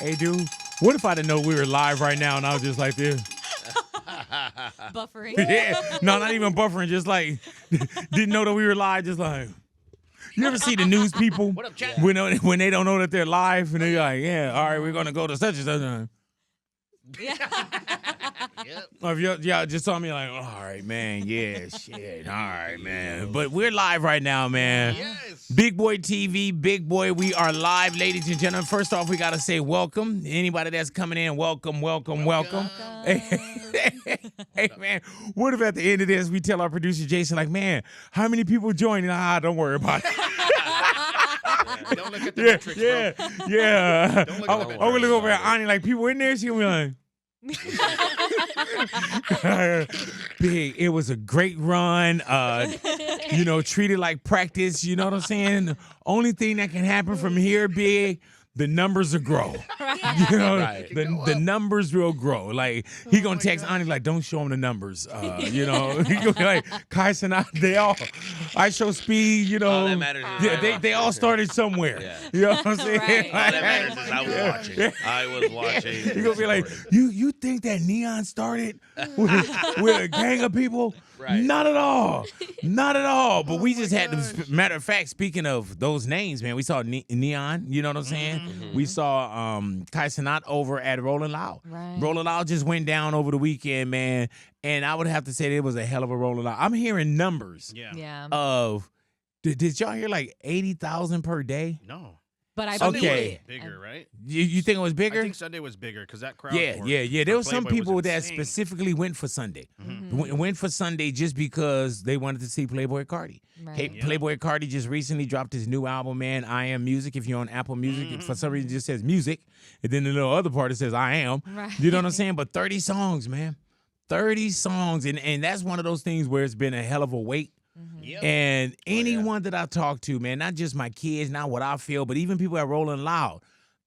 Hey, dude, what if I didn't know we were live right now and I was just like this? Buffering. Yeah. No, not even buffering, just like, didn't know that we were live, just like. You ever see the news people What up, chat? when they don't know that they're live and they're like, yeah, all right, we're going to go to such and such. Yeah. Yep. Or if y'all just saw me like, all right, man, yeah, shit, all right, man. But we're live right now, man. Yes. BigBoyTV, Big Boy, we are live, ladies and gentlemen. First off, we got to say welcome. Anybody that's coming in, welcome. Hey, man, what if at the end of this, we tell our producer, Jason, like, man, how many people joined? Don't worry about it. Don't look at the metrics, Yeah. bro. Don't look at the I'm metrics. gonna look over at Ani, like, people in there, she gonna be like, Big, it was a great run. Treated like practice. You know what I'm saying? The only thing that can happen from here, Big, the numbers will grow. You know, the numbers will grow. Like he gonna text Ani like, don't show him the numbers. He gonna be like, Kais and I show speed. You know, all that matters is they all started somewhere. Yeah. You know what I'm saying? Right. All that matters is I was watching. I was watching. He gonna be like, you think that Neon started with a gang of people? Right. Not at all. Not at all. But we just had to, matter of fact, speaking of those names, man, we saw Neon, you know what I'm saying? Mm-hmm. We saw Kai Cenat over at Rolling Loud. Right. Rolling Loud just went down over the weekend, man. And I would have to say it was a hell of a Rolling Loud. I'm hearing numbers Yeah. of, did y'all hear like 80,000 per day? No. But I Sunday believe was Bigger, right? You think it was bigger? I think Sunday was bigger because that crowd. Yeah. There were some Playboi was people that insane. specifically went for Sunday. Mm-hmm. Went for Sunday just because they wanted to see Playboi Carti. Right. Playboi Carti just recently dropped his new album, man, I Am Music. If you're on Apple Music, for some reason it just says music. And then the little other part it says I Am. Right. You know what I'm saying? But 30 songs, man. 30 songs. And that's one of those things where it's been a hell of a wait. Yep. And anyone that I talk to, man, not just my kids, not what I feel, but even people at Rolling Loud,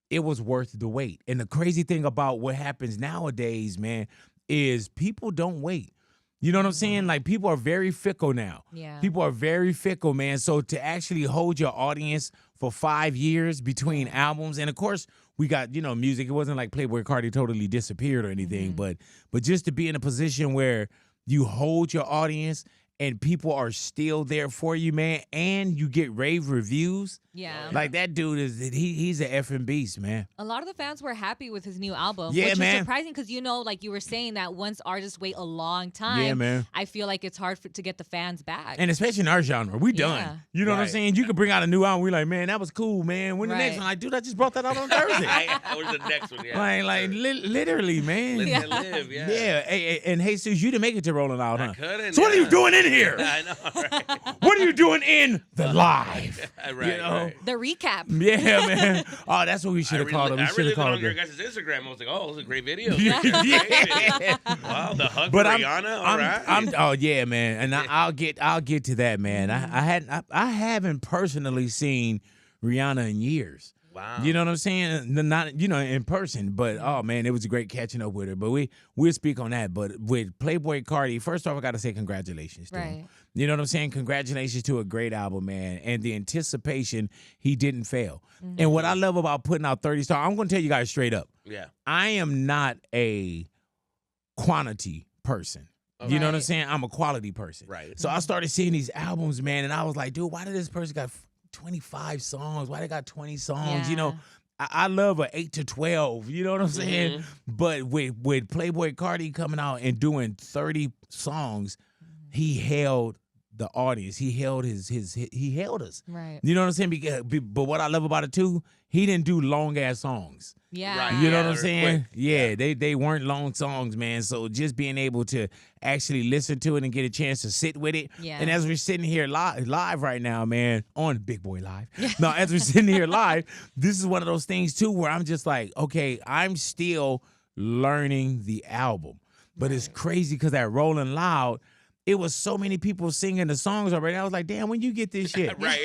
it was worth the wait. And the crazy thing about what happens nowadays, man, is people don't wait. You know what I'm saying? Like, people are very fickle now. Yeah. People are very fickle, man. So to actually hold your audience for 5 years between albums, and of course, we got, music. It wasn't like Playboi Carti totally disappeared or anything, but just to be in a position where you hold your audience and people are still there for you, man, and you get rave reviews. Yeah. Like, that dude he's an effing beast, man. A lot of the fans were happy with his new album, Yeah, which man. is surprising because, like you were saying that once artists wait a long time, Yeah, man. I feel like it's hard to get the fans back. And especially in our genre, we done. Yeah. You know what I'm Right. saying? You could bring out a new album, we like, man, that was cool, man. When the next Right. one? Like, dude, I just brought that out on Thursday. Or the next one, yeah. Literally, man. Live Yeah. and live, yeah. Hey, and Jesus, you didn't make it to Rolling Loud, huh? I couldn't. So what are you yeah. doing in here? I know, right? What are you doing in the live? Right, You know? right. The recap. Yeah, man. Oh, that's what we should have called it. We I should really have called on your it. guys' Instagram. I was like, oh, those are great videos. Yeah. Wow, the hug But for Rihanna. All right. oh yeah, man, and I'll get to that, man. I haven't personally seen Rihanna in years. Wow. You know what I'm saying? Not in person, but oh man, it was great catching up with her. But we'll speak on that. But with Playboi Carti, first off, I got to say congratulations to him. Right. You know what I'm saying? Congratulations to a great album, man. And the anticipation, he didn't fail. And what I love about putting out 30 stars, I'm going to tell you guys straight up. Yeah. I am not a quantity person. You know what I'm Right. saying? I'm a quality person. Right. So I started seeing these albums, man, and I was like, dude, why did this person got 25 songs? Why they got 20 songs? You know, I love a 8 to 12. You know what I'm saying? But with Playboi Carti coming out and doing 30 songs, he held the audience. He held he held us. Right. You know what I'm saying? But what I love about it too, he didn't do long ass songs. Yeah. Right. You know Yeah, what I'm they're saying? quick. Yeah, they weren't long songs, man. So just being able to actually listen to it and get a chance to sit with it. Yeah. And as we're sitting here live right now, man, on Big Boy Live. Now, as we're sitting here live, this is one of those things too where I'm just like, okay, I'm still learning the album. But it's crazy because at Rolling Loud, it was so many people singing the songs already. I was like, damn, when you get this shit? Right.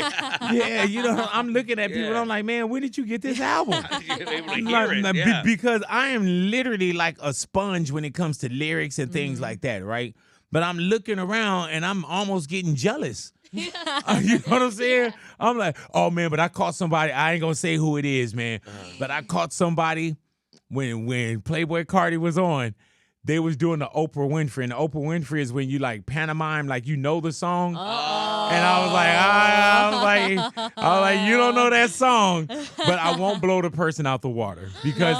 Yeah, I'm looking at people and I'm like, man, when did you get this album? You're able to hear it. Like, Yeah. because I am literally like a sponge when it comes to lyrics and things like that, right? But I'm looking around and I'm almost getting jealous You know what I'm saying? I'm like, oh man, but I caught somebody. I ain't gonna say who it is, man. But I caught somebody when Playboi Carti was on. They was doing the Oprah Winfrey, and the Oprah Winfrey is when you like pantomime, like you know the song. And I was like, you don't know that song, but I won't blow the person out the water because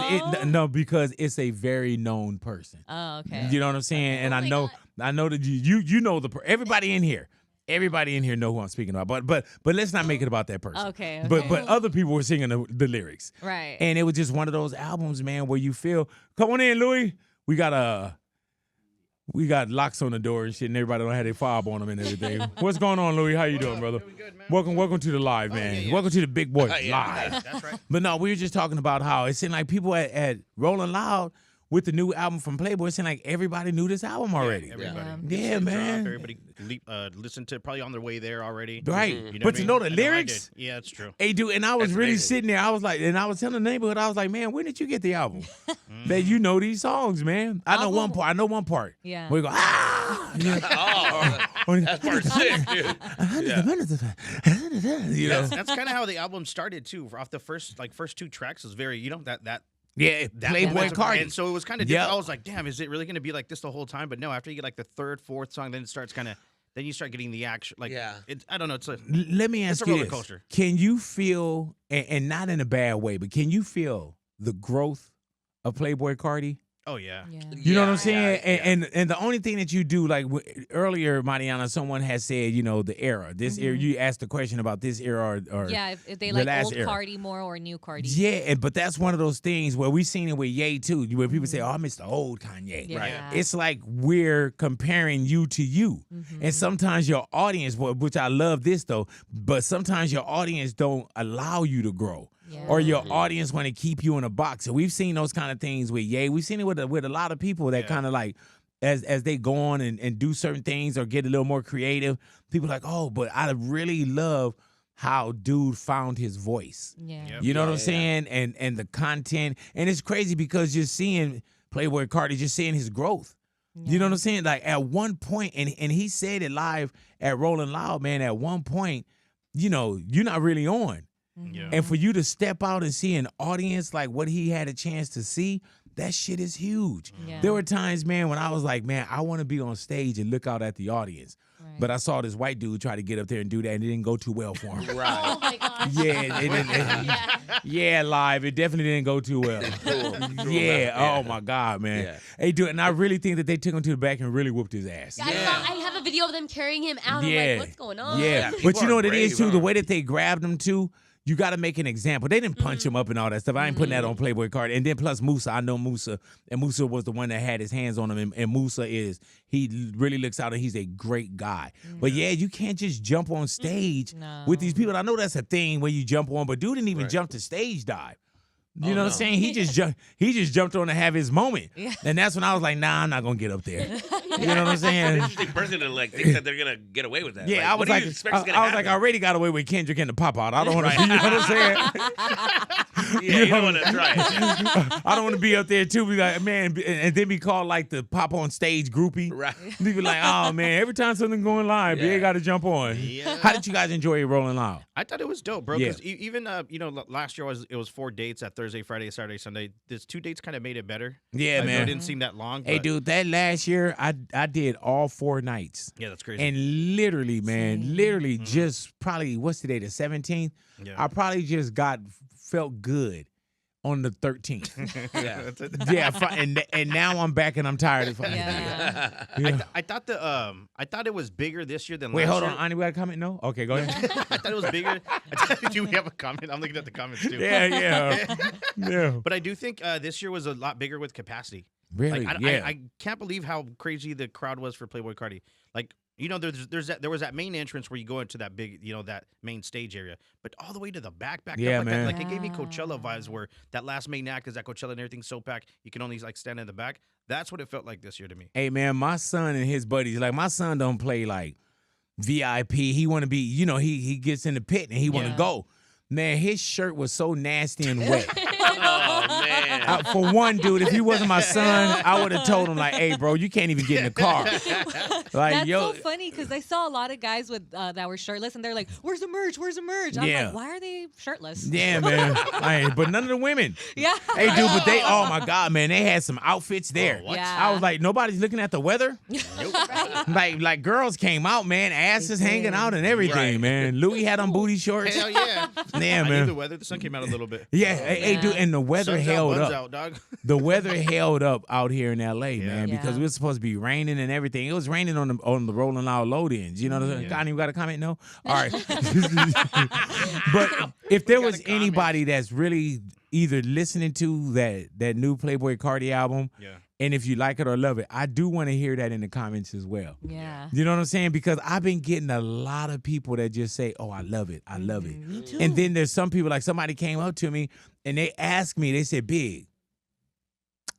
because it's a very known person. Oh, okay. You know what I'm saying? And I know that you know everybody in here. Everybody in here know who I'm speaking about, but let's not make it about that person. Okay. But other people were singing the lyrics, Right. and it was just one of those albums, man, where you feel. Come on in, Louis. We got locks on the door and shit, and everybody don't have their fob on them and everything. What's going on, Louis? How you doing, brother? Doing good, man. Welcome to the live, man. yeah. Welcome to the Big Boy Yeah. Live. That's right. But no, we were just talking about how it seemed like people at Rolling Loud with the new album from Playboi, it seemed like everybody knew this album already. Everybody. Yeah, It's man. Everybody listened to it probably on their way there already. Right. You know But what to I know mean? the I know I lyrics? did. Yeah, that's true. Hey, dude, and I was That's really amazing. sitting there. I was like, and I was telling the neighborhood, I was like, man, when did you get the album? That you know these songs, man. I know one part. Yeah. Where you go, ah! Oh, that's part 6, dude. You know? That's kind of how the album started too. Off the first 2 tracks was very, that Yeah, Playboi momentum. Carti. And so it was kind of Yep. different. I was like, damn, is it really going to be like this the whole time? But no, after you get like the 3rd, 4th song, then it starts then you start getting the action. Like, Yeah. I don't know. It's Let me ask a you roller this. coaster. Can you feel, and not in a bad way, but can you feel the growth of Playboi Carti? oh yeah. Yeah. You know what I'm Yeah, saying? yeah. And the only thing that you do, like earlier, Mariana, someone has said, the era. This era, you asked the question about this era or Yeah, if they the like last old era. Cardi more or new Cardi. Yeah, but that's one of those things where we've seen it with Ye too, where people say, "Oh, I miss the old Kanye." Yeah. Right. It's like we're comparing you to you, and sometimes your audience, which I love this though, but sometimes your audience don't allow you to grow. Yeah. Or your audience want to keep you in a box. And we've seen those kind of things with Ye. We've seen it with a lot of people that kind of like, as they go on and do certain things or get a little more creative, people are like, oh, but I really love how dude found his voice. Yeah. Yep. You know what I'm Yeah. saying? And the content. And it's crazy because you're seeing Playboi Carti, just seeing his growth. You know what I'm saying? Like at one point, and he said it live at Rolling Loud, man, at one point, you're not really on. Yeah. And for you to step out and see an audience like what he had a chance to see, that shit is huge. Yeah. There were times, man, when I was like, man, I want to be on stage and look out at the audience. Right. But I saw this white dude try to get up there and do that, and it didn't go too well for him. Right. Oh my gosh. Yeah, it didn't. Yeah, live. It definitely didn't go too well. Cool. Yeah. Yeah. Oh my God, man. Yeah. Hey, dude, and I really think that they took him to the back and really whooped his ass. I have a video of them carrying him out. I'm Yeah. like, what's going on? Yeah, people but you are know what it is brave, too. The huh? way that they grabbed him too, you got to make an example. They didn't punch him up and all that stuff. I ain't putting that on Playboi Carti. And then plus Musa, I know Musa, and Musa was the one that had his hands on him. And Musa he really looks out and he's a great guy. But yeah, you can't just jump on stage No. with these people. I know that's a thing where you jump on, but dude didn't even jump to stage dive. You know what I'm saying? He just jumped on to have his moment. Yeah. And that's when I was like, nah, I'm not gonna get up there. You know what I'm saying? Interesting person to like think that they're gonna get away with that. Yeah, I was what do like, you expect is gonna I was like, I happen? already got away with Kendrick and the pop out. I don't want to, you know what I'm saying? Yeah, you don't want to try it. I don't want to be up there too. Be like, man, and then be called like the pop on stage groupie. Right. Be like, oh man, every time something going live, Yeah. you got to jump on. Yeah. How did you guys enjoy it Rolling Loud? I thought it was dope, bro. Yeah. Because even last year it was 4 dates at Thursday, Friday, Saturday, Sunday. There's 2 dates kind of made it better. Yeah, I know man. it didn't seem that long. Hey, but- dude, that last year I did all 4 nights. Yeah, that's crazy. And literally, man, just probably, what's today, the 17th? Yeah. I probably just felt good on the 13th. Yeah. Yeah, and now I'm back and I'm tired of it. Yeah. Yeah. I thought it was bigger this year than Wait, last hold year. on. Annie, we got a comment? No? Okay, go ahead. I thought it was bigger. Do we have a comment? I'm looking at the comments too. Yeah. But I do think this year was a lot bigger with capacity. Really? Like, yeah. I can't believe how crazy the crowd was for Playboi Carti. Like, there was that main entrance where you go into that big, that main stage area, but all the way to the back Yeah, up like man. that. Like, it gave me Coachella vibes where that last main act is at Coachella and everything's so packed, you can only like stand in the back. That's what it felt like this year to me. Hey, man, my son and his buddies, like my son don't play like VIP. He want to be, he gets in the pit and he want to Yeah. go. Man, his shirt was so nasty and wet. Oh man. For one, dude, if he wasn't my son, I would have told him like, "Hey, bro, you can't even get in the car." Like, That's yo, so funny because I saw a lot of guys with that were shirtless, and they're like, "Where's the merch? Where's the merch?" I'm Yeah. like, "Why are they shirtless?" yeah, man. But none of the women. Yeah. Hey, dude, but they, oh my God, man, they had some outfits there. what? Yeah. I was like, nobody's looking at the weather. Like girls came out, man, asses hanging out and everything, Right. man. Louis had on booty shorts. Hell yeah. Yeah, I knew man. the weather. The sun came out a little bit. Yeah, hey, dude, and the weather Sun's out, held buns up. out, dog. The weather held up out here in LA, man, Yeah. because it was supposed to be raining and everything. It was raining on the rolling out load ins. You know what I'm saying? Yeah. Connie, you got a comment? No? All right. But if there was anybody that's really either listening to that new Playboi Carti album, Yeah. and if you like it or love it, I do want to hear that in the comments as well. Yeah. You know what I'm saying? Because I've been getting a lot of people that just say, "Oh, I love it. I love it." Me too. And then there's some people, like somebody came up to me and they asked me, they said, "Big,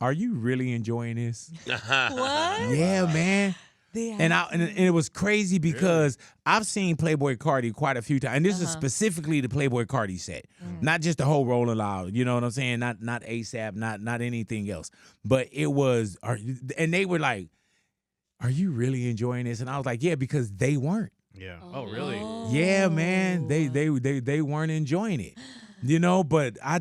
are you really enjoying this?" What? Yeah, man. They And it was crazy because I've seen Playboi Carti quite a few times. And this is specifically the Playboi Carti set. Not just the whole Rolling Loud, you know what I'm saying? Not ASAP, not anything else. But it was, and they were like, "Are you really enjoying this?" And I was like, "Yeah," because they weren't. Yeah. Oh, really? Yeah, man. They weren't enjoying it. You know, but I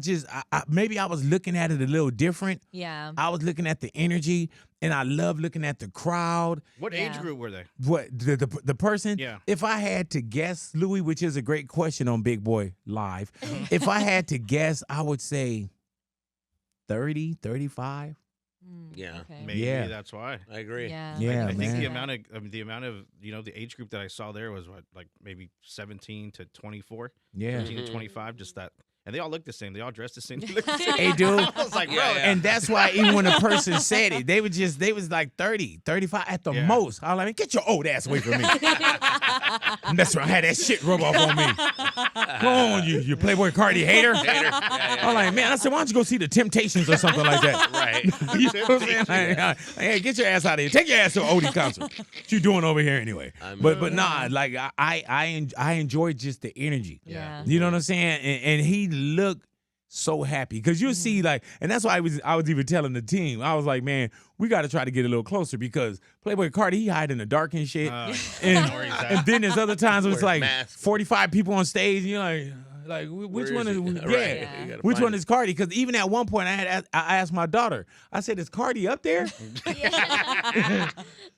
maybe I was looking at it a little different. Yeah. I was looking at the energy, and I love looking at the crowd. What age Yeah. group were they? What the person? Yeah. If I had to guess, Louis, which is a great question on Big Boy Live, if I had to guess, I would say 30, 35. Yeah. Okay. Maybe Yeah. that's why. I agree. Yeah. Yeah, I think man. the amount of the age group that I saw there was what, like maybe 17 to 24, Yeah. 13 to 25, just that. And they all look the same. They all dress the same. They look the same. Hey, dude. I was like, bro. Yeah, yeah. And that's why even when a person said it, they was like 30, 35 at the Yeah. most. I was like, "Get your old ass away from me." That's right. I had that shit rub off on me. Go on, you Playboi Carti hater. I'm like, man, I said, why don't you go see the Temptations or something like that? Right. You know what I'm saying? Like, hey, get your ass out of here. Take your ass to an Odie concert. What you doing over here anyway? But nah, like I enjoyed just the energy. Yeah. You know what I'm saying? And he looked so happy because you see like, and that's why I was even telling the team, I was like, man, we got to try to get a little closer because Playboi Carti, he hide in the dark and shit. And then there's other times where it's Wear a like mask. 45 people on stage and you're like which Where one is is he? yeah, Right. You gotta which find one it. is Carti? Because even at one point I asked my daughter, I said, "Is Carti up there?"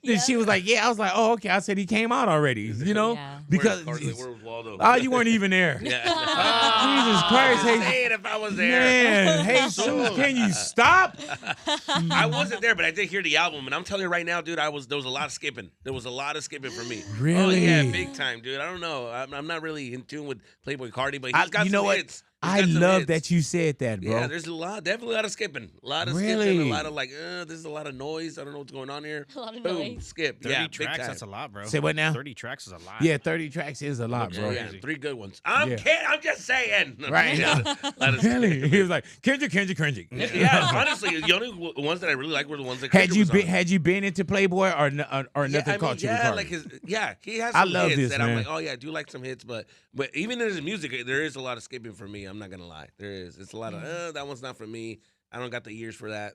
Then she was like, "Yeah." I was like, "Oh, okay." I said he came out already, you know, Yeah. because Where was Waldo? oh, you weren't even there. Yeah. Jesus Christ, Just hey, saying if I was there. man, hey, Jesus, can you stop? I wasn't there, but I did hear the album, and I'm telling you right now, dude, there was a lot of skipping. There was a lot of skipping for me. Oh, Really? yeah, big time, dude. I don't know. I'm not really in tune with Playboi Carti, but he's got You some know what? hits. I love that you said that, bro. Yeah, there's definitely a lot of skipping. A lot of Really? skipping, a lot of like, this is a lot of noise. I don't know what's going on here. A lot of Boom, noise. skip. 30 Yeah, big tracks, time. that's a lot, bro. Say what now? 30 tracks is a lot. Yeah, 30 tracks is a lot, bro. Yeah, Crazy. 3 good ones. I'm Yeah. kidding. I'm just saying. Right. Yeah, a lot of Really? skipping. He was like, Kendrick. Yeah, honestly, the only ones that I really like were the ones that Had Kendrick you was been on. had you been into Playboy or nothing caught you off yeah, guard? like he has I some love hits this, that man. I'm like, oh yeah, I do like some hits, but even in his music, there is a lot of skipping for me. I'm not gonna lie, there is. It's a lot of that one's not for me. I don't got the ears for that,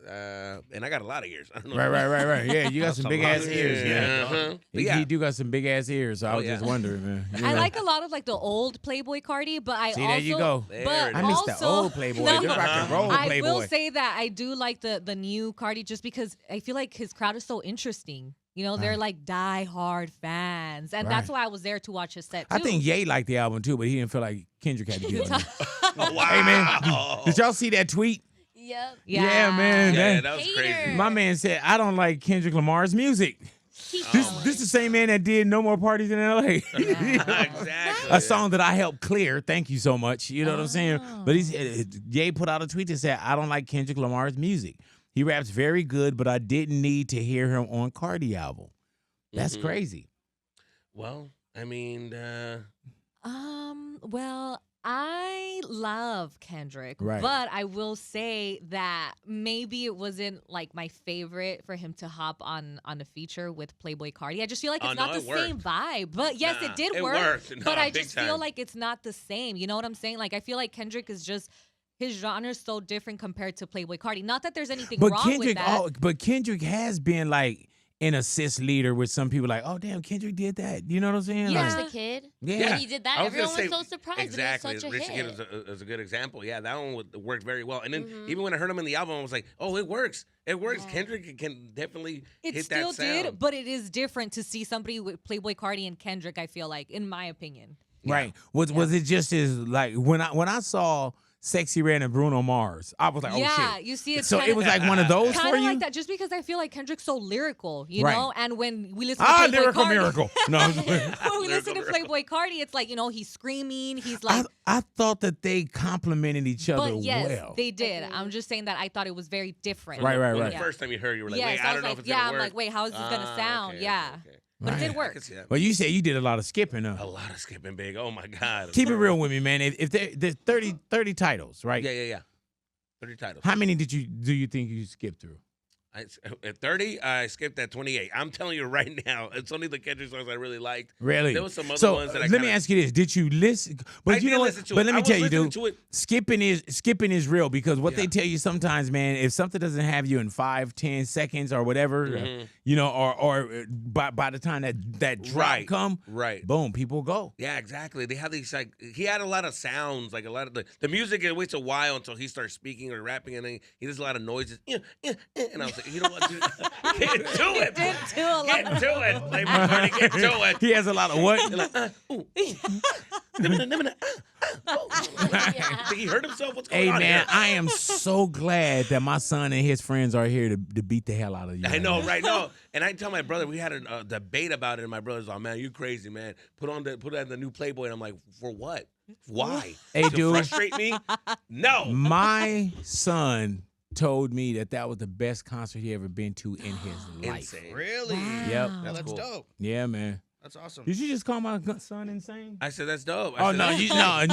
and I got a lot of ears. I don't know. Right. Yeah, you got That's some a big lot ass of ears. ears, Yeah, Uh-huh. But He, yeah. he do got some big ass ears. So I Oh, was yeah. just wondering, man. You I know? like a lot of like the old Playboi Carti, but I See, also there you go. There But it I is. miss also, the old Playboy, No. the rock and roll I Playboy. will say that I do like the new Carti just because I feel like his crowd is so interesting. You know, they're Right. like die-hard fans, and that's why I was there to watch his set too. I think Ye liked the album too, but he didn't feel like Kendrick had to give it. to him. Oh, wow. Hey man, did y'all see that tweet? Yep. Yeah, man. Yeah, that- that was Hater. crazy. My man said, "I don't like Kendrick Lamar's music." Keep This going. the same man that did No More Parties in L.A. Exactly. A song that I helped clear. Thank you so much. You know what I'm saying? But Ye put out a tweet that said, "I don't like Kendrick Lamar's music. He raps very good, but I didn't need to hear him on Carti album." That's Mhm. crazy. Well, I mean, Well, I love Kendrick, Right. but I will say that maybe it wasn't like my favorite for him to hop on a feature with Playboi Carti. I just feel like it's Oh, not no, the it same vibe. But yes, Nah, it did it work. worked. But Nah, I big just feel time. like it's not the same. You know what I'm saying? Like I feel like Kendrick is just his genre is so different compared to Playboi Carti. Not that there's anything But wrong with that. but Kendrick has been like an assist leader with some people like, oh damn, Kendrick did that. You know what I'm saying? Yeah, Like, Rich the Kid. Yeah. When he did that, I was gonna everyone was say, so surprised. Exactly, It was such a Rich the hit. Kid is a good example. Yeah, that one worked very well. And then even when I heard him in the album, I was like, oh, it works. It works. Yeah. Kendrick can definitely It hit still that sound. did, but it is different to see somebody with Playboi Carti and Kendrick, I feel like, in my opinion. Right. Was it just as like when I saw Sexy Red and Bruno Mars, I was like, oh yeah, shit. you see it. So it was like one of those for kind of you? like that, just because I feel like Kendrick's so lyrical, you Right. know. And when we listen to Playboi Lyrical Carti, miracle. No. when we listen to Playboi Carti, it's like, you know, he's screaming, he's like. I thought that they complimented each other But yes, well. they did. I'm just saying that I thought it was very different. Right. When the Yeah. first time you heard, you were like, Yes, wait, I was don't know like, if it's gonna I'm work. like, wait, how is this gonna sound? Okay, Yeah. okay. But it Right. did I work. can see that. Well, you said you did a lot of skipping, A lot of skipping, big. Oh my God. Keep it real with me, man. If there's 30 titles, right? Yeah. 30 titles. How many do you think you skipped through? At 30, I skipped at 28. I'm telling you right now, it's only the Kendrick songs I really liked. Really? There was some other so ones that I let me kinda- ask you this: did you listen? But I you did know what? listen to But it. let I me was tell you, listening dude. to it. Skipping is real because what they Yeah. tell you sometimes, man, if something doesn't have you in 5, 10 seconds or whatever, Mhm. you know, or by the time that drop Right. come, Right. boom, people go. Yeah, exactly. They have these like he had a lot of sounds, like a lot of the music. It waits a while until he starts speaking or rapping, and then he does a lot of noises. And I was like, you know what, dude? Get to it, Did do a lot. get to it, Playboi Carti, get to it. He has a lot of what? They're like, ooh. Yeah. Think he hurt himself? What's going Hey on man, here? I am so glad that my son and his friends are here to beat the hell out of you. I know, right? No, and I tell my brother we had a debate about it, and my brother's like, "Man, you crazy, man! Put on the new Playboy." And I'm like, "For what? Why? Hey, to dude. frustrate me? No." My son told me that was the best concert he ever been to in his life. Insane. Really? Wow. Yep. That's cool. dope. Yeah, man. That's awesome. Did you just call my son insane? I said that's dope. Oh no, you I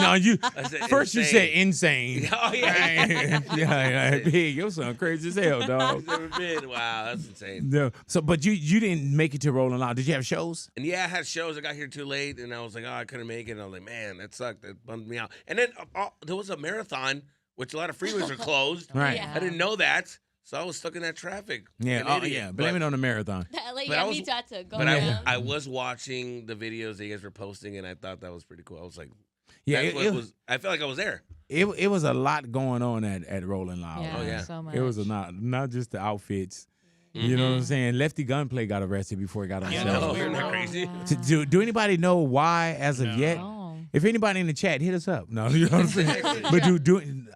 said first you said insane. Oh yeah. yeah, big. Your son crazy as hell, dog. I've never been. Wow, that's insane. No, so but you didn't make it to Rolling Loud. Did you have shows? And yeah, I had shows. I got here too late, and I was like, "Oh, I couldn't make it." And I was like, "Man, that sucked. That bummed me out." And then there was a marathon, which a lot of freeways are closed. Right. Yeah. I didn't know that, so I was stuck in that traffic. Yeah. An Oh idiot. yeah. Blame it on the marathon. Like, But yeah, I was- me too. I had to go But around. I was watching the videos that you guys were posting, and I thought that was pretty cool. I was like, Yeah. that's what it was. I felt like I was there. It was a lot going on at Rolling Loud. Yeah, Oh, yeah. so much. It was not just the outfits. You know what I'm saying? Lefty GunPlay got arrested before he got on Yeah, stage. that was No, weird. isn't that Oh, crazy? wow. Do anybody know why as of yet? No. If anybody in the chat, hit us up. No, you know what I'm saying? But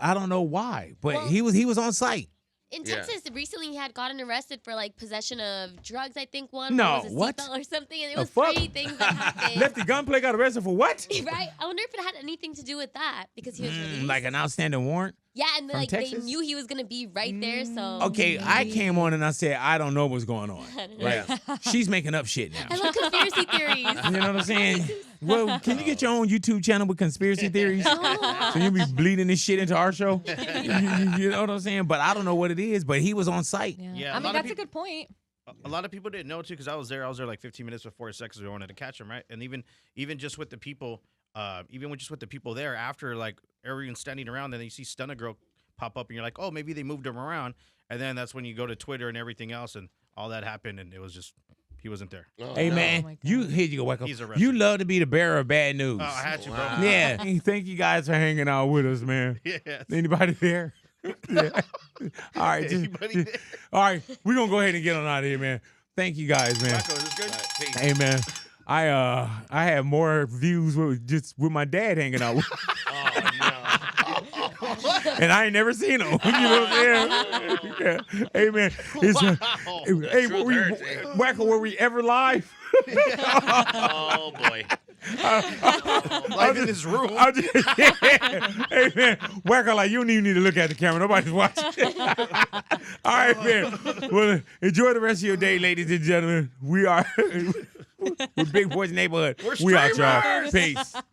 I don't know why. But Well- he was on site. In Yeah. Texas, recently he had gotten arrested for like possession of drugs. I think one No, was a what? seatbelt or something, and it The was fuck? 3 things that happened. Lefty GunPlay got arrested for what? Right? I wonder if it had anything to do with that because he was released. Like an outstanding warrant? yeah, and from like Texas? they knew he was gonna be right there. So Okay, I came on and I said, I don't know what's going on. I don't know. Right? She's making up shit now. I love conspiracy theories. You know what I'm saying? Well, can you get your own YouTube channel with conspiracy theories? So you be bleeding this shit into our show? You know what I'm saying? But I don't know what it is, but he was on site. Yeah. Yeah, I a mean, lot of that's a good point. A lot of people didn't know too because I was there like 15 minutes before his seconds we wanted to catch him, right? And even just with the people, just with the people there after like everyone's standing around, then you see Stunner Girl pop up and you're like, oh, maybe they moved him around, and then that's when you go to Twitter and everything else, and all that happened, and it was just he wasn't there. Oh, Hey, no. Oh, man, my you God. here you go, Wacko. He's arrested. You love to be the bearer of bad news. Oh, I had you, Wow. bro. Yeah. Hey, thank you guys for hanging out with us, man. Yes. Anybody there? Yeah. All right. Anybody there? All right. We're going to go ahead and get on out of here, man. Thank you guys, man. Wacko, is this good? Peace. Hey, man. I had more views with my dad hanging out with, Oh, no. and I ain't never seen him. You know what I'm saying? Yeah. Hey, man. It's, Wow. hey, Truth hurts, eh? Wacko, were we ever live? Oh, boy. Live in this room. Hey, man. Wacko, like, you don't even need to look at the camera. Nobody's watching. All right, man. Well, enjoy the rest of your day, ladies and gentlemen. We are with Big Boy's Neighborhood. We're We out, y'all. streamers. Peace.